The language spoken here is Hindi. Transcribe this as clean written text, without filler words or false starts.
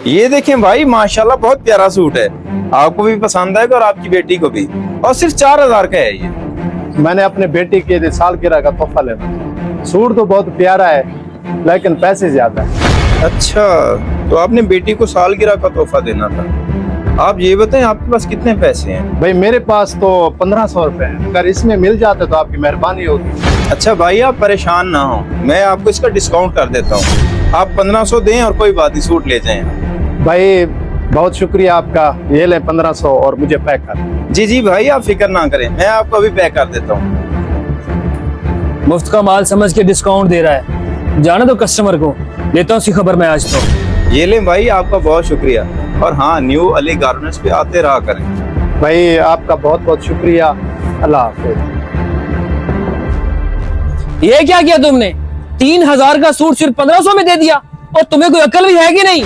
ये देखें भाई, माशाल्लाह बहुत प्यारा सूट है। आपको भी पसंद आएगा और आपकी बेटी को भी। और सिर्फ 4000 का है ये। मैंने अपने बेटी के सालगिरह का तोहफा लेना। सूट तो बहुत प्यारा है लेकिन पैसे ज्यादा है। अच्छा, तो आपने बेटी को सालगिरह का तोहफा देना था। आप ये बताएं, आपके पास कितने पैसे हैं? भाई मेरे पास तो 1500 रुपए है, अगर इसमें मिल जाते तो आपकी मेहरबानी होगी। अच्छा भाई, आप परेशान ना हो, मैं आपको इसका डिस्काउंट कर देता हूँ। आप 1500 दें और कोई बात नहीं, सूट ले जाएं। भाई बहुत शुक्रिया आपका, ये ले 1500 और मुझे पैक कर। जी जी भाई, आप फिक्र ना करें, मैं आपको अभी पैक कर देता हूँ। मुफ्त का माल समझ के डिस्काउंट दे रहा है। जाने दो कस्टमर को, लेता हूँ उसकी खबर मैं आज तो। ये लें भाई, आपका बहुत शुक्रिया। और हाँ, न्यू अली गारमेंट्स पे आते रहा करें। भाई आपका बहुत बहुत शुक्रिया। अल्लाह हाफिज। ये क्या किया तुमने? 3000 का सूट सिर्फ 1500 में दे दिया, और तुम्हें कोई अकल भी है कि नहीं?